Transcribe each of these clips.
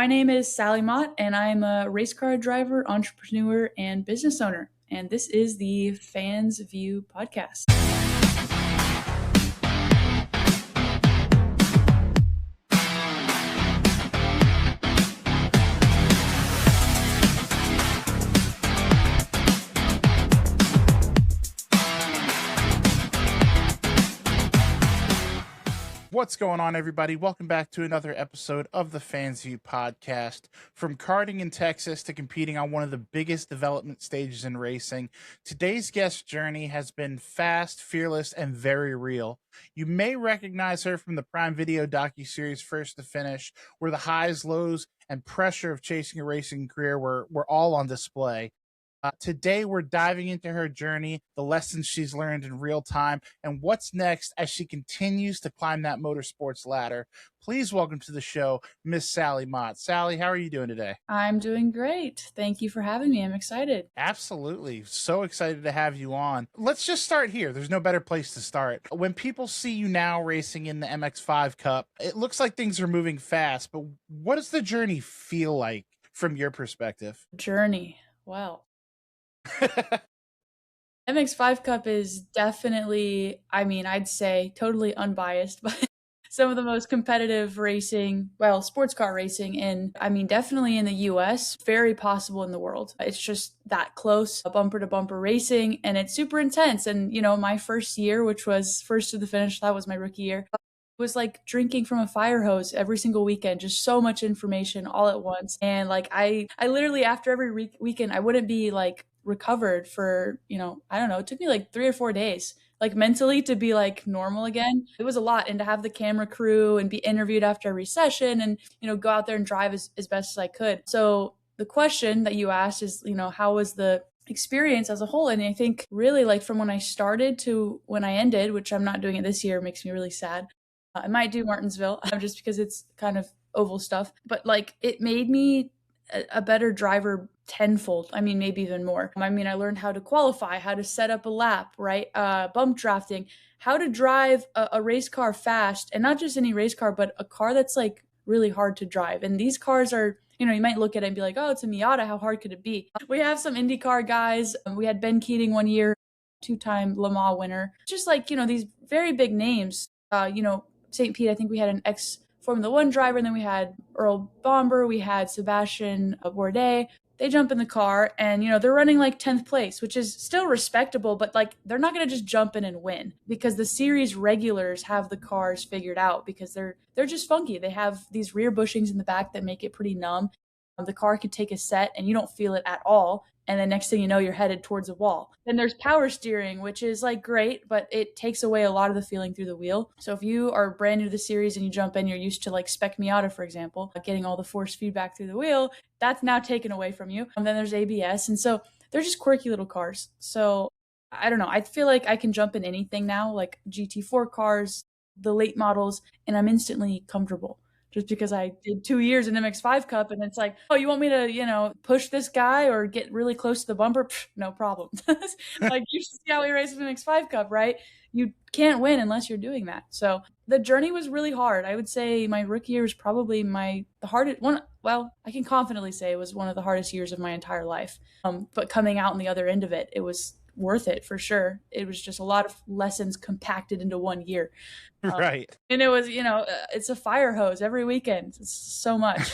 My name is Sally Mott, and I'm a race car driver, entrepreneur, and business owner. And this is the Fans View podcast. What's going on, everybody? Welcome back to another episode of the Fans View podcast. From karting in Texas to competing on one of the biggest development stages in racing, today's guest journey has been fast, fearless, and very real. You may recognize her from the Prime Video docuseries First to Finish, where the highs, lows, and pressure of chasing a racing career were all on display. Today, we're diving into her journey, the lessons she's learned in real time, and what's next as she continues to climb that motorsports ladder. Please welcome to the show, Miss Sally Mott. Sally, how are you doing today? I'm doing great. Thank you for having me. I'm excited. Absolutely. So excited to have you on. Let's just start here. There's no better place to start. When people see you now racing in the MX-5 Cup, it looks like things are moving fast, but what does the journey feel like from your perspective? Journey. Well, MX-5 Cup is definitely, I'd say totally unbiased, but some of the most competitive racing, sports car racing definitely in the US, very possible in the world. It's just that close, bumper to bumper racing, and it's super intense. And, my first year, which was first to the finish, that was my rookie year, was like drinking from a fire hose every single weekend, just so much information all at once. And like, I literally after every weekend, I wouldn't be like recovered for, I don't know, it took me like 3 or 4 days, like mentally to be like normal again. It was a lot. And to have the camera crew and be interviewed after every session and, go out there and drive as best as I could. So the question that you asked is, how was the experience as a whole? And I think really like from when I started to when I ended, which I'm not doing it this year, makes me really sad. I might do Martinsville just because it's kind of oval stuff, but like it made me a better driver tenfold. Maybe even more. I learned how to qualify, how to set up a lap, right? Bump drafting, how to drive a race car fast, and not just any race car, but a car that's like really hard to drive. And these cars are, you might look at it and be like, oh, it's a Miata. How hard could it be? We have some IndyCar guys. We had Ben Keating one year, 2-time Le Mans winner. Just like, these very big names, St. Pete, I think we had an ex-Formula One driver, and then we had Earl Bomber, we had Sebastian Bourdais. They jump in the car, and, they're running like 10th place, which is still respectable, but like they're not going to just jump in and win because the series regulars have the cars figured out because they're just funky. They have these rear bushings in the back that make it pretty numb. The car could take a set and you don't feel it at all. And then next thing you know, you're headed towards a wall. Then there's power steering, which is like great, but it takes away a lot of the feeling through the wheel. So if you are brand new to the series and you jump in, you're used to like Spec Miata, for example, getting all the force feedback through the wheel, that's now taken away from you. And then there's ABS. And so they're just quirky little cars. So I don't know. I feel like I can jump in anything now, like GT4 cars, the late models, and I'm instantly comfortable. Just because I did 2 years in MX-5 Cup, and it's like, oh, you want me to, push this guy or get really close to the bumper? Pff, no problem. Like, you should see how we race in MX-5 Cup, right? You can't win unless you're doing that. So the journey was really hard. I would say my rookie year was probably the hardest one. Well, I can confidently say it was one of the hardest years of my entire life. But coming out on the other end of it, it was worth it for sure. It was just a lot of lessons compacted into 1 year. Right. And it was, it's a fire hose every weekend. It's so much.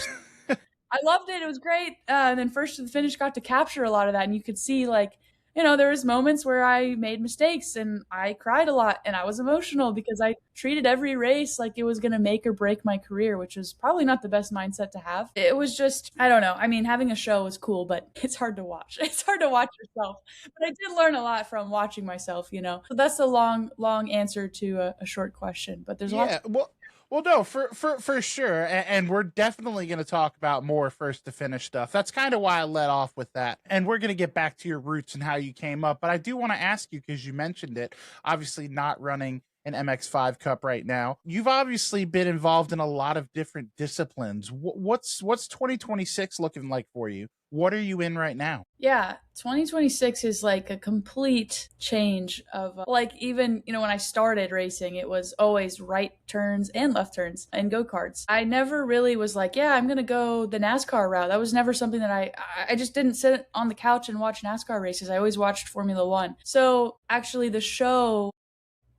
I loved it. It was great. And then first to the finish got to capture a lot of that. And you could see like, there was moments where I made mistakes and I cried a lot and I was emotional because I treated every race like it was going to make or break my career, which was probably not the best mindset to have. It was just, I don't know. Having a show is cool, but it's hard to watch. It's hard to watch yourself. But I did learn a lot from watching myself, So that's a long answer to a short question, but there's a lot. Well, no, for sure. And we're definitely going to talk about more first to finish stuff. That's kind of why I let off with that. And we're going to get back to your roots and how you came up. But I do want to ask you, because you mentioned it, obviously not running an MX-5 Cup right now. You've obviously been involved in a lot of different disciplines. What's 2026 looking like for you? What are you in right now? Yeah, 2026 is like a complete change of like even, when I started racing, it was always right turns and left turns and go-karts. I never really was like, yeah, I'm going to go the NASCAR route. That was never something that I just didn't sit on the couch and watch NASCAR races. I always watched Formula 1. So, actually the show,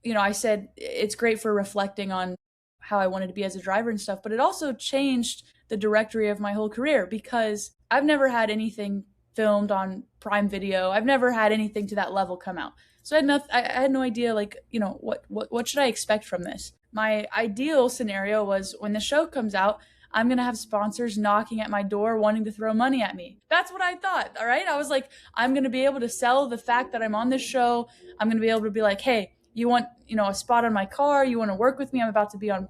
I said it's great for reflecting on how I wanted to be as a driver and stuff, but it also changed the directory of my whole career because I've never had anything filmed on Prime Video. I've never had anything to that level come out. So I had no idea like, what should I expect from this? My ideal scenario was when the show comes out, I'm going to have sponsors knocking at my door wanting to throw money at me. That's what I thought, all right? I was like, I'm going to be able to sell the fact that I'm on this show. I'm going to be able to be like, "Hey, you want, a spot on my car? You want to work with me? I'm about to be on,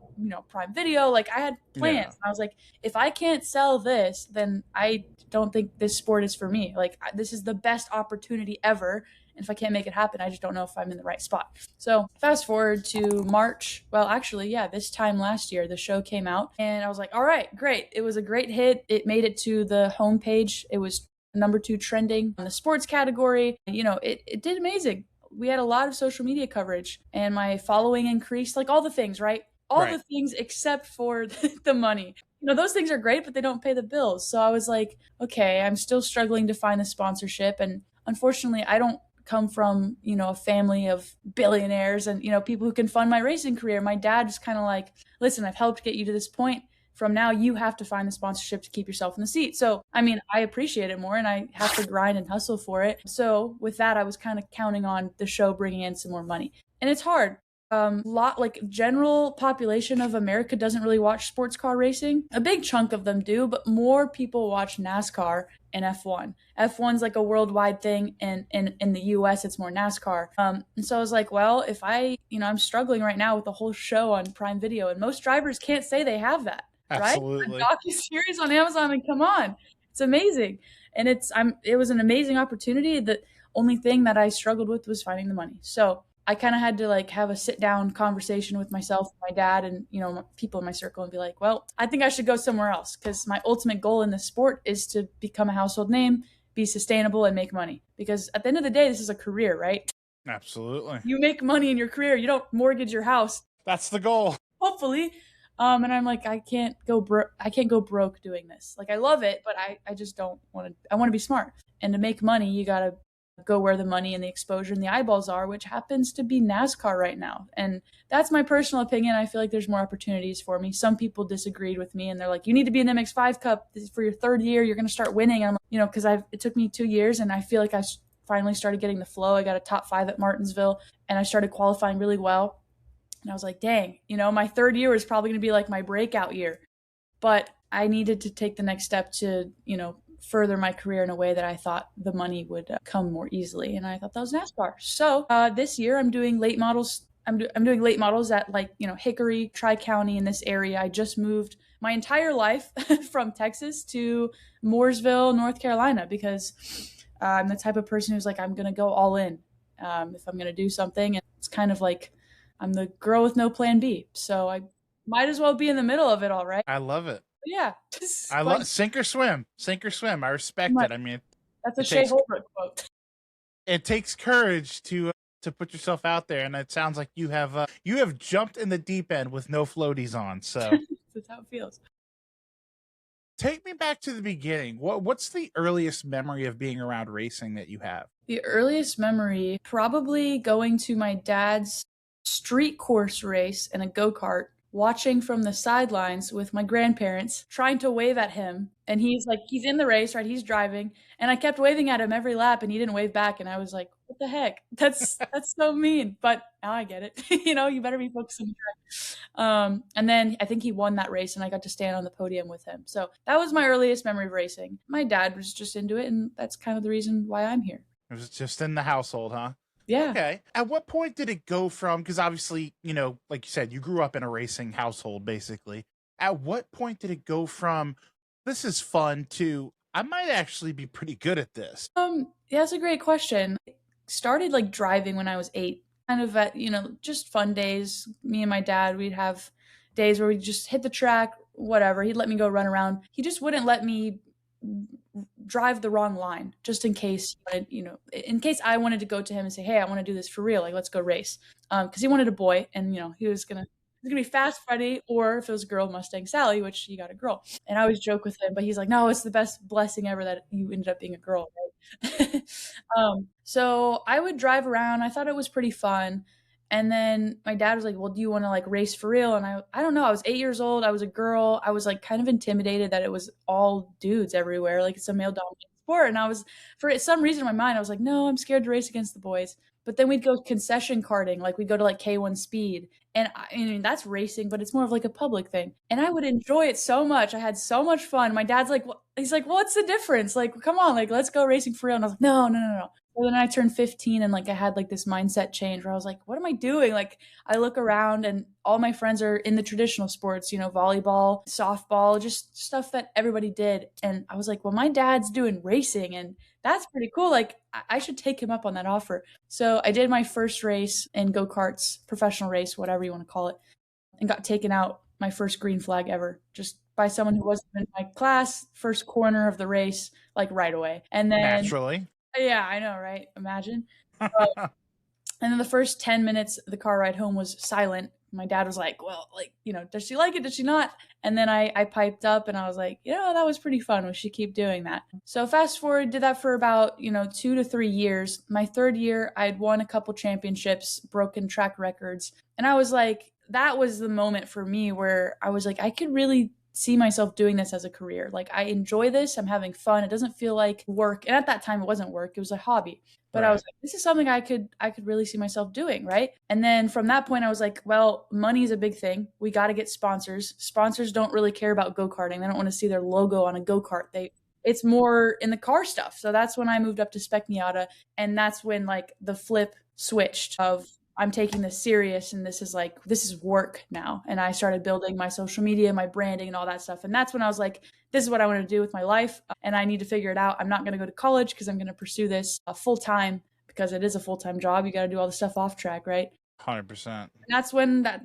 Prime Video." Like I had Yeah, plans. I was like, if I can't sell this, then I don't think this sport is for me. Like this is the best opportunity ever. And if I can't make it happen, I just don't know if I'm in the right spot. So fast forward to March. Well, actually, yeah, this time last year, the show came out and I was like, all right, great. It was a great hit. It made it to the homepage. It was number 2 trending in the sports category. It did amazing. We had a lot of social media coverage and my following increased, like all the things, right? All right. the things except for the money. Those things are great, but they don't pay the bills. So I was like, okay, I'm still struggling to find the sponsorship. And unfortunately, I don't come from, a family of billionaires and, people who can fund my racing career. My dad was kind of like, listen, I've helped get you to this point. From now, you have to find the sponsorship to keep yourself in the seat. So, I mean, I appreciate it more and I have to grind and hustle for it. So, with that, I was kind of counting on the show bringing in some more money. And it's hard. Lot like general population of America doesn't really watch sports car racing. A big chunk of them do, but more people watch NASCAR and F1. F1's like a worldwide thing, and in the US it's more NASCAR. And so I was like, well, if I'm struggling right now with the whole show on Prime Video, and most drivers can't say they have that, right? A Absolutely. docuseries on Amazon, and come on, it's amazing, and it was an amazing opportunity. The only thing that I struggled with was finding the money. So I kind of had to like have a sit down conversation with myself, my dad, and people in my circle, and be like, well, I think I should go somewhere else because my ultimate goal in this sport is to become a household name, be sustainable, and make money. Because at the end of the day, this is a career, right? Absolutely. You make money in your career. You don't mortgage your house, That's the goal. hopefully. And I'm like, I can't go broke. I can't go broke doing this. Like I love it, but I just don't want to. I want to be smart. And to make money, you gotta go where the money and the exposure and the eyeballs are, which happens to be NASCAR right now. And that's my personal opinion. I feel like there's more opportunities for me. Some people disagreed with me and they're like, you need to be an MX-5 Cup. This is for your 3rd year. You're going to start winning. And I'm like, because it took me 2 years and I feel like I finally started getting the flow. I got a top 5 at Martinsville and I started qualifying really well. And I was like, dang, my 3rd year is probably going to be like my breakout year. But I needed to take the next step to, further my career in a way that I thought the money would come more easily. And I thought that was NASCAR. So this year I'm doing late models. I'm doing late models at like, Hickory, Tri-County in this area. I just moved my entire life from Texas to Mooresville, North Carolina, because I'm the type of person who's like, I'm going to go all in if I'm going to do something. And it's kind of like I'm the girl with no plan B. So I might as well be in the middle of it all, right? I love it. Yeah. I Like love sink or swim. Sink or swim. I respect my, it. I mean, that's a it Shea takes Holbrook quote. it takes courage to put yourself out there, and it sounds like you have jumped in the deep end with no floaties on. So That's how it feels. take me back to the beginning. What's the earliest memory of being around racing that you have? The earliest memory, probably going to my dad's street course race in a go-kart, watching from the sidelines with my grandparents, trying to wave at him. And he's in the race, right? He's driving. And I kept waving at him every lap and he didn't wave back. And I was like, what the heck? That's so mean. But now I get it. You better be focused on the track. And then I think he won that race and I got to stand on the podium with him. So that was my earliest memory of racing. My dad was just into it. And that's kind of the reason why I'm here. It was just in the household, huh? Yeah. Okay. At what point did it go from, because obviously, like you said, you grew up in a racing household, basically. At what point did it go from, this is fun, to, I might actually be pretty good at this? Yeah, that's a great question. I started like driving when I was 8, kind of at, just fun days. Me and my dad, we'd have days where we'd just hit the track, whatever. He'd let me go run around. He just wouldn't let me drive the wrong line just in case, in case I wanted to go to him and say, "Hey, I want to do this for real. Like, let's go race." Because he wanted a boy, and he was gonna be Fast Freddy, or if it was a girl, Mustang Sally, which he got a girl. And I always joke with him, but he's like, "No, it's the best blessing ever that you ended up being a girl, right?" So I would drive around. I thought it was pretty fun. And then my dad was like, "Well, do you want to like race for real?" And I don't know. I was 8 years old. I was a girl. I was like kind of intimidated that it was all dudes everywhere. Like it's a male dominated sport. And I was, for some reason in my mind, I was like, "No, I'm scared to race against the boys." But then we'd go concession karting, like we'd go to like K1 Speed. And I mean, that's racing, but it's more of like a public thing. And I would enjoy it so much. I had so much fun. My dad's like, he's like, "What's the difference? Like, come on, like, let's go racing for real." And I was like, "No, no, no, no." So then I turned 15 and like I had like this mindset change where I was like, "What am I doing?" Like I look around and all my friends are in the traditional sports, volleyball, softball, just stuff that everybody did. And I was like, "Well, my dad's doing racing and that's pretty cool. Like I should take him up on that offer." So I did my first race in go-karts, professional race, whatever you want to call it, and got taken out my first green flag ever, just by someone who wasn't in my class, first corner of the race, like right away. And then, Naturally. yeah, I know, right? Imagine. And then the first 10 minutes of the car ride home was silent. My dad was like, "Well, like, does she like it? Does she not?" And then I piped up and I was like, "That was pretty fun. We should keep doing that." So fast forward, did that for about, 2 to 3 years. My third year, I'd won a couple championships, broken track records. And I was like, that was the moment for me where I was like, I could really see myself doing this as a career. Like, I enjoy this. I'm having fun. It doesn't feel like work. And at that time, it wasn't work. It was a hobby. But I was Right. like, this is something I could really see myself doing, right? And then from that point, I was like, well, money is a big thing. We got to get sponsors. Sponsors don't really care about go-karting. They don't want to see their logo on a go-kart. It's more in the car stuff. So that's when I moved up to Spec Miata, and that's when like the flip switched of I'm taking this serious and this is work now. And I started building my social media, my branding and all that stuff. And that's when I was like, this is what I want to do with my life, and I need to figure it out. I'm not going to go to college because I'm going to pursue this full time, because it is a full time job. You got to do all the stuff off track, right? 100%. And that's when that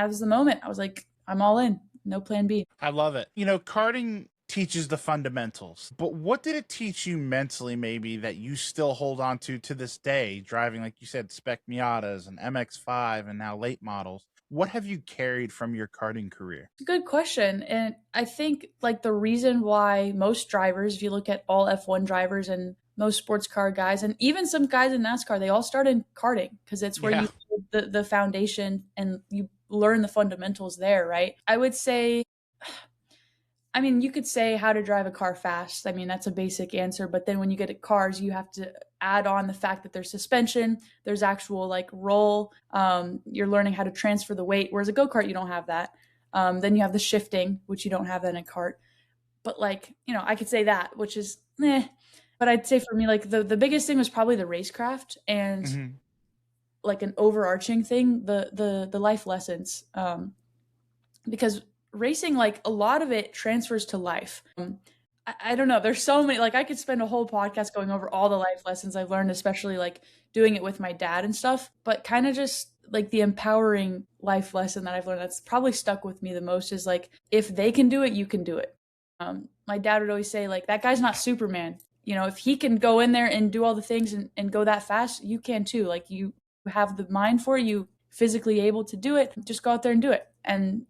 was the moment. I was like, I'm all in, no plan B. I love it. Karting teaches the fundamentals, but what did it teach you mentally, maybe, that you still hold on to this day, driving, like you said, spec Miatas and MX-5 and now late models? What have you carried from your karting career? Good question. And I think like the reason why most drivers, if you look at all F1 drivers and most sports car guys, and even some guys in NASCAR, they all start in karting because it's where Yeah. you build the foundation and you learn the fundamentals there, right? I would say, I mean, you could say how to drive a car fast. I mean, that's a basic answer. But then when you get at cars, you have to add on the fact that there's suspension, there's actual like roll. You're learning how to transfer the weight. Whereas a go kart, you don't have that. Then you have the shifting, which you don't have that in a kart. But like, I could say that, which is meh. But I'd say for me, like the biggest thing was probably the racecraft and Hmm. like an overarching thing, the life lessons. Because racing, like a lot of it transfers to life. I don't know. There's so many, like I could spend a whole podcast going over all the life lessons I've learned, especially like doing it with my dad and stuff, but kind of just like the empowering life lesson that I've learned that's probably stuck with me the most is like, if they can do it, you can do it. My dad would always say like, that guy's not Superman. If he can go in there and do all the things and go that fast, you can too. Like you have the mind for it, you physically able to do it, just go out there and do it. And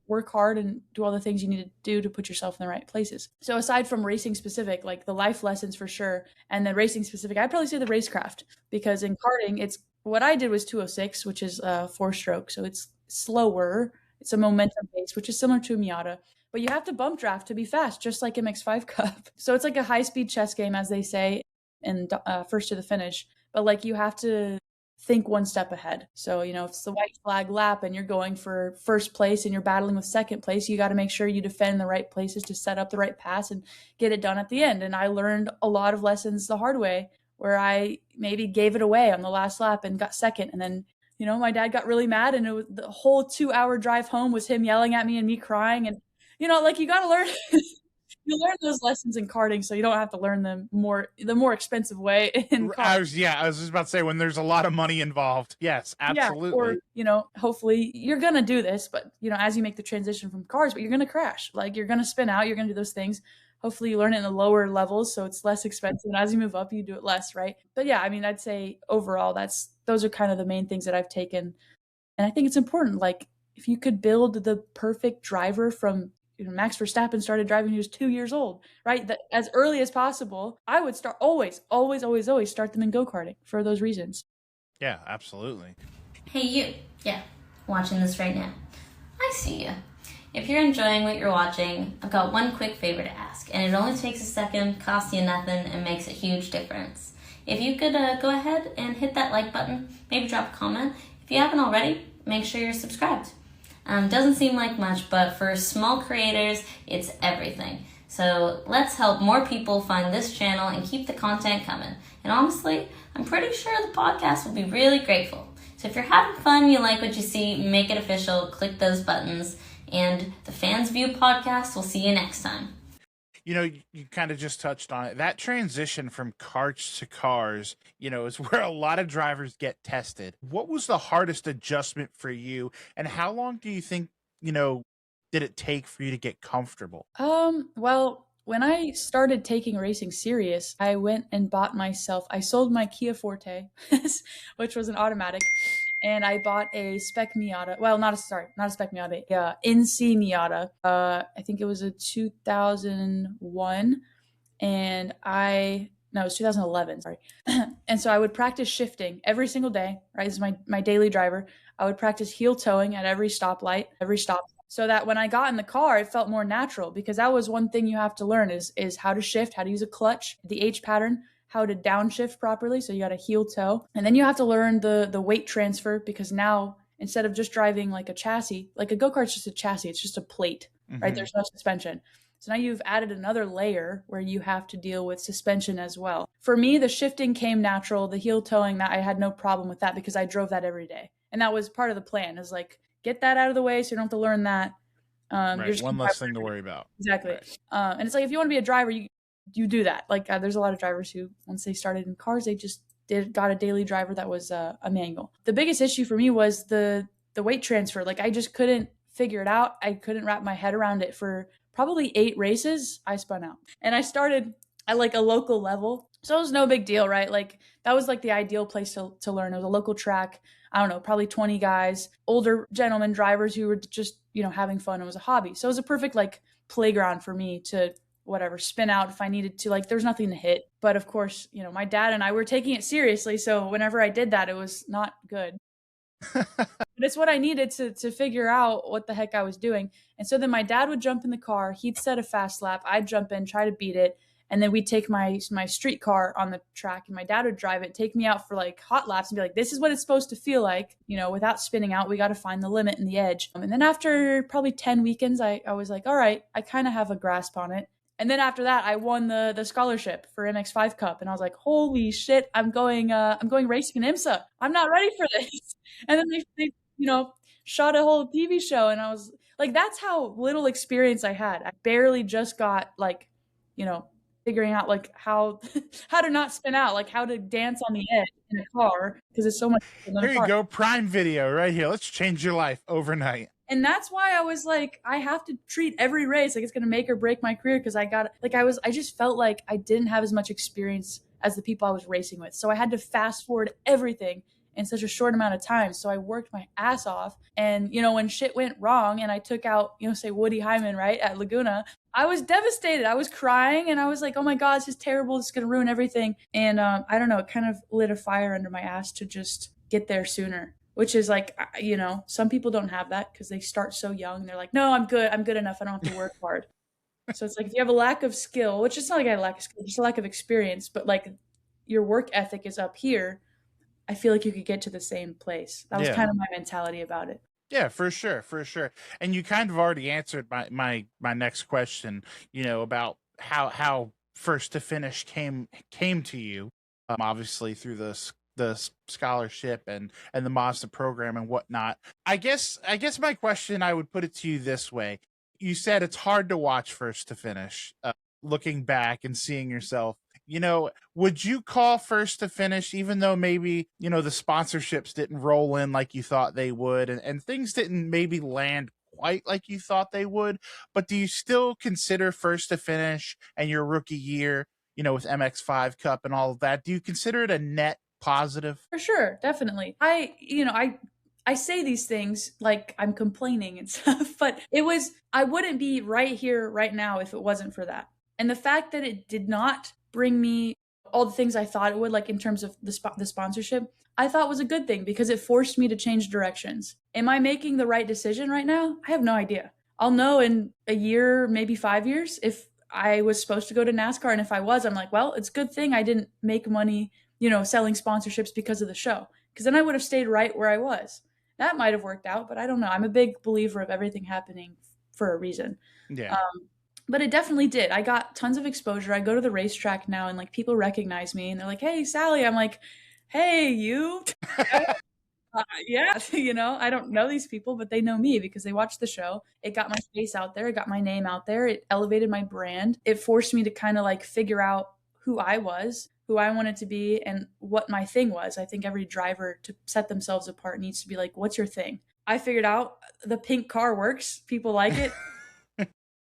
work hard and do all the things you need to do to put yourself in the right places. So aside from racing specific, like the life lessons for sure, and then racing specific, I'd probably say the racecraft, because in karting, it's what I did was 206, which is 4-stroke, so it's slower. It's a momentum base, which is similar to a Miata, but you have to bump draft to be fast, just like MX-5 Cup. So it's like a high speed chess game, as they say, and first to the finish. But like you have to think one step ahead. So, if it's the white flag lap and you're going for first place and you're battling with second place, you got to make sure you defend the right places to set up the right pass and get it done at the end. And I learned a lot of lessons the hard way, where I maybe gave it away on the last lap and got second. And then, my dad got really mad, and it was the whole 2-hour drive home was him yelling at me and me crying. And, like you got to learn. You learn those lessons in karting, so you don't have to learn them the more expensive way in I cars. was, yeah, I was just about to say, when there's a lot of money involved. Yes, Yeah, or, absolutely. hopefully you're going to do this, but, as you make the transition from cars, but you're going to crash. Like, you're going to spin out, you're going to do those things. hopefully you learn it in the lower levels so it's less expensive. And as you move up, you do it less, right? But yeah, I mean, I'd say overall, those are kind of the main things that I've taken. And I think it's important. Like, if you could build the perfect driver from, Max Verstappen started driving when he was 2 years old, right? That as early as possible, I would start always, always, always, always start them in go karting for those reasons. Yeah, absolutely. Hey, you. Yeah, watching this right now. I see you. If you're enjoying what you're watching, I've got one quick favor to ask, and it only takes a second, costs you nothing, and makes a huge difference. If you could go ahead and hit that like button, maybe drop a comment. If you haven't already, make sure you're subscribed. Doesn't seem like much, but for small creators, it's everything. So let's help more people find this channel and keep the content coming. And honestly, I'm pretty sure the podcast will be really grateful. So if you're having fun, you like what you see, make it official, click those buttons, and the Fans View podcast, we'll see you next time. You kind of just touched on it. That transition from karts to cars, is where a lot of drivers get tested. What was the hardest adjustment for you, and how long do you think, did it take for you to get comfortable? Well, when I started taking racing serious, I went and I sold my Kia Forte, which was an automatic, and I bought a spec Miata. Well, not a spec Miata, NC Miata. I think it was a 2001, and no, it was 2011. Sorry. And so I would practice shifting every single day. Right, this is my daily driver. I would practice heel towing at every stoplight, every stop, so that when I got in the car, it felt more natural, because that was one thing you have to learn is how to shift, how to use a clutch, the H pattern, how to downshift properly. So you got to heel toe. And then you have to learn the weight transfer, because now instead of just driving like a chassis, like a go-kart's just a chassis, it's just a plate, right? There's no suspension. So now you've added another layer where you have to deal with suspension as well. For me, the shifting came natural. The heel towing, that I had no problem with that because I drove that every day. And that was part of the plan, is like, get that out of the way so you don't have to learn that. Right, one less thing to worry about. Exactly. Right. And it's like, if you want to be a driver, you do that. Like, there's a lot of drivers who, once they started in cars, they just got a daily driver that was a manual. The biggest issue for me was the weight transfer. Like, I just couldn't figure it out. I couldn't wrap my head around it. For probably 8 races, I spun out. And I started at like a local level. So it was no big deal, right? Like, that was like the ideal place to learn. It was a local track. I don't know, probably 20 guys, older gentlemen drivers who were just, having fun. It was a hobby. So it was a perfect like playground for me to whatever, spin out if I needed to. Like, there's nothing to hit. But of course, my dad and I were taking it seriously. So whenever I did that, it was not good. But it's what I needed to figure out what the heck I was doing. And so then my dad would jump in the car. He'd set a fast lap. I'd jump in, try to beat it. And then we'd take my street car on the track, and my dad would drive it, take me out for like hot laps and be like, this is what it's supposed to feel like, without spinning out. We got to find the limit and the edge. And then after probably 10 weekends, I was like, all right, I kind of have a grasp on it. And then after that, I won the scholarship for MX-5 Cup. And I was like, holy shit, I'm going racing in IMSA. I'm not ready for this. And then they shot a whole TV show. And I was like, that's how little experience I had. I barely just got like, figuring out like how to not spin out, like how to dance on the edge in a car, because it's so much. Here you go, Prime Video right here. Let's change your life overnight. And that's why I was like, I have to treat every race like it's going to make or break my career, because I just felt like I didn't have as much experience as the people I was racing with. So I had to fast forward everything in such a short amount of time. So I worked my ass off. And, when shit went wrong and I took out, say Woody Hyman, right, at Laguna, I was devastated. I was crying and I was like, oh my God, this is terrible. This is going to ruin everything. And I don't know, it kind of lit a fire under my ass to just get there sooner, which is like, some people don't have that because they start so young. They're like, no, I'm good enough. I don't have to work hard. So it's like, if you have a lack of skill, which it's not like I lack of skill, just a lack of experience, but like your work ethic is up here, I feel like you could get to the same place. That was kind of my mentality about it. Yeah, for sure. And you kind of already answered my next question, about how first to finish came to you, obviously through the scholarship and the Mazda program and whatnot. I guess my question, I would put it to you this way. You said it's hard to watch first to finish, looking back and seeing yourself. Would you call first to finish, even though maybe, the sponsorships didn't roll in like you thought they would, and things didn't maybe land quite like you thought they would, but do you still consider first to finish and your rookie year, with MX-5 Cup and all of that, do you consider it a net positive? For sure, definitely. I say these things like I'm complaining and stuff, but I wouldn't be right here right now if it wasn't for that. And the fact that it did not bring me all the things I thought it would, like in terms of the sponsorship, I thought was a good thing because it forced me to change directions. Am I making the right decision right now? I have no idea. I'll know in a year, maybe 5 years, if I was supposed to go to NASCAR. And if I was, I'm like, well, it's a good thing I didn't make money, selling sponsorships because of the show. Because then I would have stayed right where I was. That might have worked out, but I don't know. I'm a big believer of everything happening for a reason. Yeah. But it definitely did. I got tons of exposure. I go to the racetrack now and like people recognize me and they're like, "Hey, Sally." I'm like, "Hey, you." Yeah, I don't know these people, but they know me because they watch the show. It got my face out there. It got my name out there. It elevated my brand. It forced me to kind of like figure out who I was, who I wanted to be, and what my thing was. I think every driver to set themselves apart needs to be like, what's your thing? I figured out the pink car works. People like it.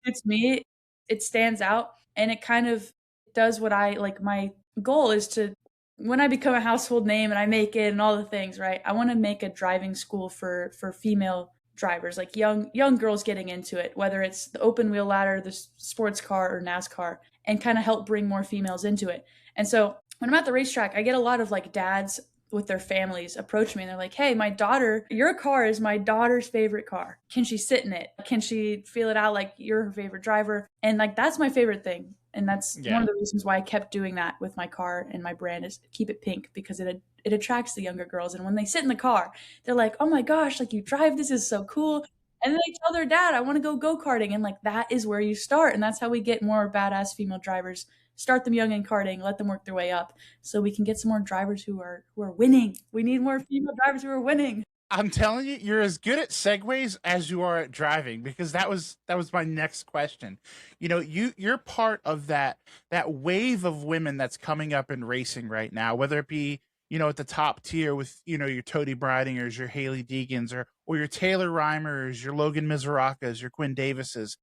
It's me. It stands out. And it kind of does what I like. My goal is to, when I become a household name and I make it and all the things, right? I want to make a driving school for female drivers, like young girls getting into it, whether it's the open wheel ladder, the sports car, or NASCAR, and kind of help bring more females into it. And so when I'm at the racetrack, I get a lot of like dads with their families approach me and they're like, "Hey, my daughter, your car is my daughter's favorite car. Can she sit in it? Can she feel it out like you're her favorite driver?" And like that's my favorite thing. And that's one Yeah. of the reasons why I kept doing that with my car and my brand is keep it pink because it attracts the younger girls. And when they sit in the car, they're like, "Oh my gosh, like you drive, this is so cool." And then they tell their dad, "I want to go karting." And like that is where you start. And that's how we get more badass female drivers. Start them young in karting, let them work their way up so we can get some more drivers who are winning. We need more female drivers who are winning. I'm telling you, you're as good at segues as you are at driving because that was my next question. You're part of that wave of women that's coming up in racing right now, whether it be at the top tier with your Tody Bridingers, your Haley Deegans, or your Taylor Reimers, your Logan Miserakas, your Quinn Davises.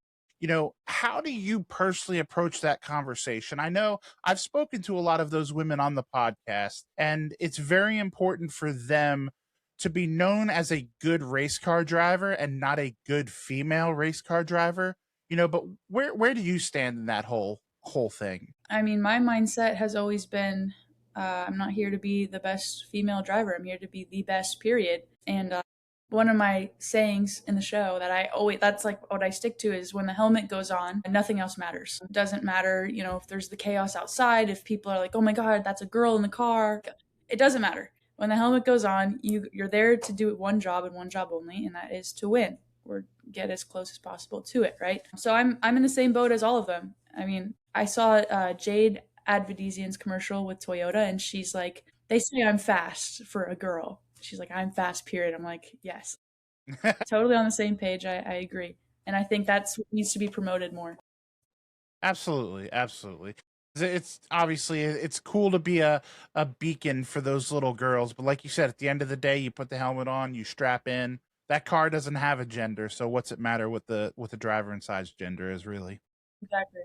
How do you personally approach that conversation? I know I've spoken to a lot of those women on the podcast, and it's very important for them to be known as a good race car driver and not a good female race car driver. But where do you stand in that whole thing? I mean, my mindset has always been I'm not here to be the best female driver. I'm here to be the best, period. And one of my sayings in the show that that's like what I stick to is when the helmet goes on, nothing else matters. It doesn't matter, if there's the chaos outside, if people are like, "Oh my God, that's a girl in the car." It doesn't matter. When the helmet goes on, you're there to do one job and one job only, and that is to win or get as close as possible to it, right? So I'm in the same boat as all of them. I mean, I saw Jade Advedisian's commercial with Toyota, and she's like, "They say I'm fast for a girl." She's like, "I'm fast, period." I'm like, yes. Totally on the same page. I agree. And I think that's what needs to be promoted more. Absolutely, absolutely. It's obviously it's cool to be a beacon for those little girls, but like you said, at the end of the day, you put the helmet on, you strap in. That car doesn't have a gender, so what's it matter what the driver inside's gender is really? Exactly.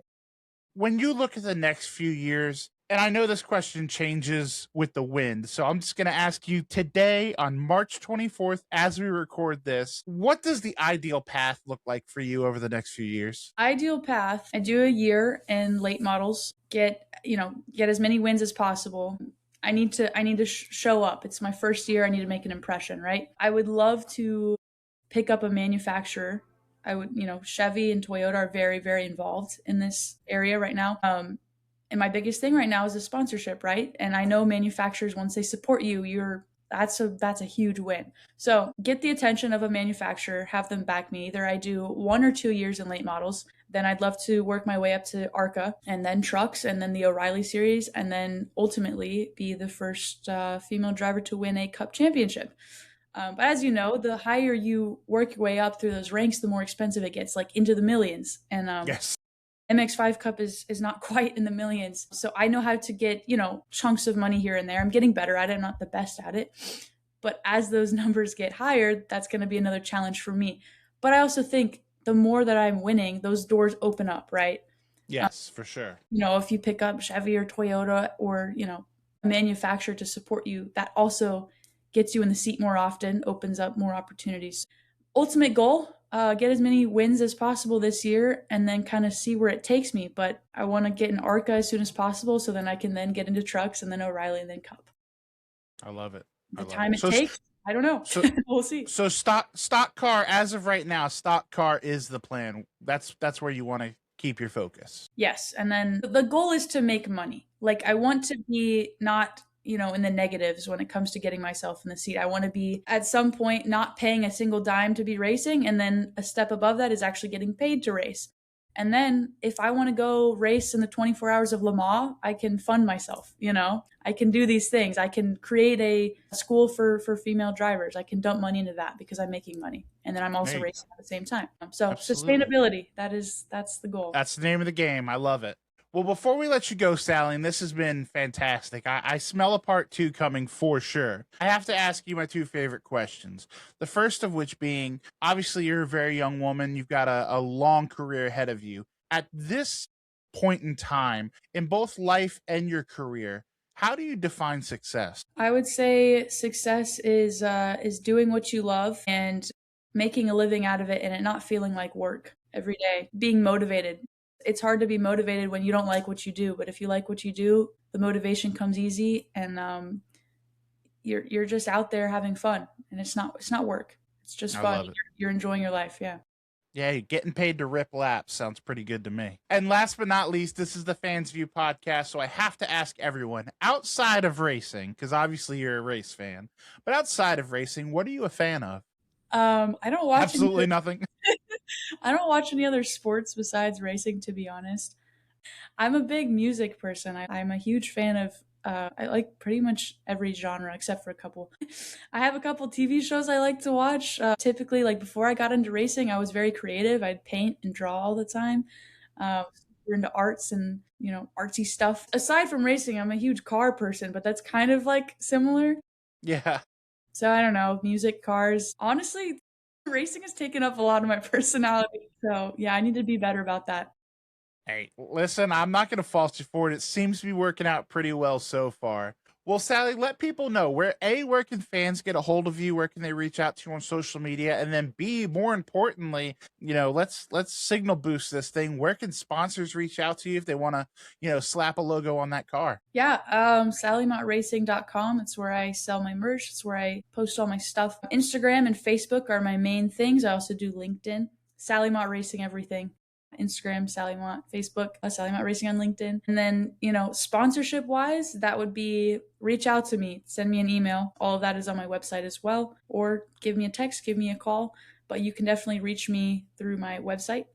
When you look at the next few years, and I know this question changes with the wind, so I'm just going to ask you today on March 24th, as we record this, what does the ideal path look like for you over the next few years? Ideal path. I do a year in late models, get as many wins as possible. I need to show up. It's my first year. I need to make an impression, right? I would love to pick up a manufacturer. I would, Chevy and Toyota are very, very involved in this area right now. And my biggest thing right now is a sponsorship, right? And I know manufacturers, once they support you, that's a huge win. So get the attention of a manufacturer, have them back me. Either I do 1 or 2 years in late models, then I'd love to work my way up to ARCA and then trucks and then the O'Reilly series and then ultimately be the first female driver to win a cup championship. But as you know, the higher you work your way up through those ranks, the more expensive it gets, like into the millions. And Yes. MX-5 Cup is not quite in the millions. So I know how to get, chunks of money here and there. I'm getting better at it. I'm not the best at it. But as those numbers get higher, that's going to be another challenge for me. But I also think the more that I'm winning, those doors open up, right? Yes, for sure. If you pick up Chevy or Toyota or, a manufacturer to support you, that also gets you in the seat more often, opens up more opportunities. Ultimate goal, get as many wins as possible this year and then kind of see where it takes me. But I want to get an ARCA as soon as possible so then I can then get into trucks and then O'Reilly and then Cup. I love it. The time it takes, I don't know. So we'll see. So stock car, as of right now, stock car is the plan. That's where you want to keep your focus. Yes. And then the goal is to make money. Like I want to be not, in the negatives when it comes to getting myself in the seat. I want to be at some point not paying a single dime to be racing. And then a step above that is actually getting paid to race. And then if I want to go race in the 24 hours of Le Mans, I can fund myself, I can do these things. I can create a school for female drivers. I can dump money into that because I'm making money. And then I'm also racing at the same time. So Absolutely. Sustainability, that's the goal. That's the name of the game. I love it. Well, before we let you go, Sally, and this has been fantastic. I smell a part 2 coming for sure. I have to ask you my 2 favorite questions. The first of which being, obviously, you're a very young woman. You've got a long career ahead of you. At this point in time, in both life and your career, how do you define success? I would say success is doing what you love and making a living out of it and it not feeling like work every day. Being motivated. It's hard to be motivated when you don't like what you do, but if you like what you do, the motivation comes easy and you're just out there having fun and it's not work. It's just fun. You're enjoying your life, yeah. Yeah, getting paid to rip laps sounds pretty good to me. And last but not least, this is the Fans View podcast, so I have to ask everyone, outside of racing, because obviously you're a race fan, but outside of racing, what are you a fan of? I don't watch absolutely nothing. I don't watch any other sports besides racing, to be honest. I'm a big music person. I'm a huge fan of I like pretty much every genre except for a couple. I have a couple TV shows I like to watch. Typically, like before I got into racing, I was very creative. I'd paint and draw all the time. We're into arts and, artsy stuff. Aside from racing, I'm a huge car person, but that's kind of like similar. Yeah. So I don't know, music, cars. Honestly, racing has taken up a lot of my personality. So yeah, I need to be better about that. Hey, listen, I'm not going to false you for it. It seems to be working out pretty well so far. Well, Sally, let people know where can fans get a hold of you? Where can they reach out to you on social media? And then B, more importantly, let's signal boost this thing. Where can sponsors reach out to you if they want to, slap a logo on that car? Yeah. SallyMottRacing.com. It's where I sell my merch. It's where I post all my stuff. Instagram and Facebook are my main things. I also do LinkedIn. Sally Mott Racing everything. Instagram, Sally Mott, Facebook, Sally Mott Racing on LinkedIn. And then, sponsorship wise, that would be reach out to me, send me an email. All of that is on my website as well. Or give me a text, give me a call. But you can definitely reach me through my website,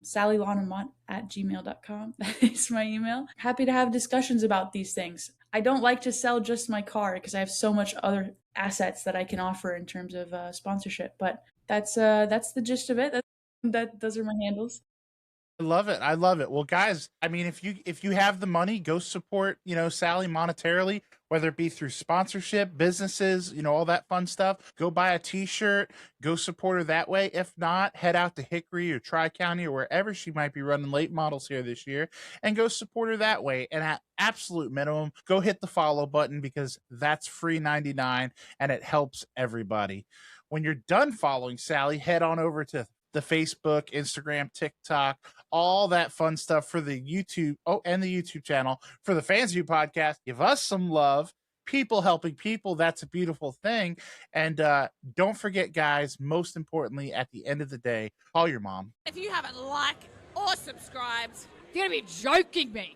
SallyLaunaMott@gmail.com. That is my email. Happy to have discussions about these things. I don't like to sell just my car because I have so much other assets that I can offer in terms of sponsorship. But that's the gist of it. Those are my handles. I love it. I love it. Well, guys, I mean, if you have the money, go support, Sally monetarily, whether it be through sponsorship, businesses, all that fun stuff. Go buy a t-shirt, go support her that way. If not, head out to Hickory or Tri-County or wherever she might be running late models here this year and go support her that way. And at absolute minimum, go hit the follow button because that's free 99 and it helps everybody. When you're done following Sally, head on over to the Facebook, Instagram, TikTok, all that fun stuff for the YouTube. Oh, and the YouTube channel for the Fans View podcast. Give us some love. People helping people. That's a beautiful thing. And don't forget, guys, most importantly, at the end of the day, call your mom. If you haven't liked or subscribed, you're going to be joking me.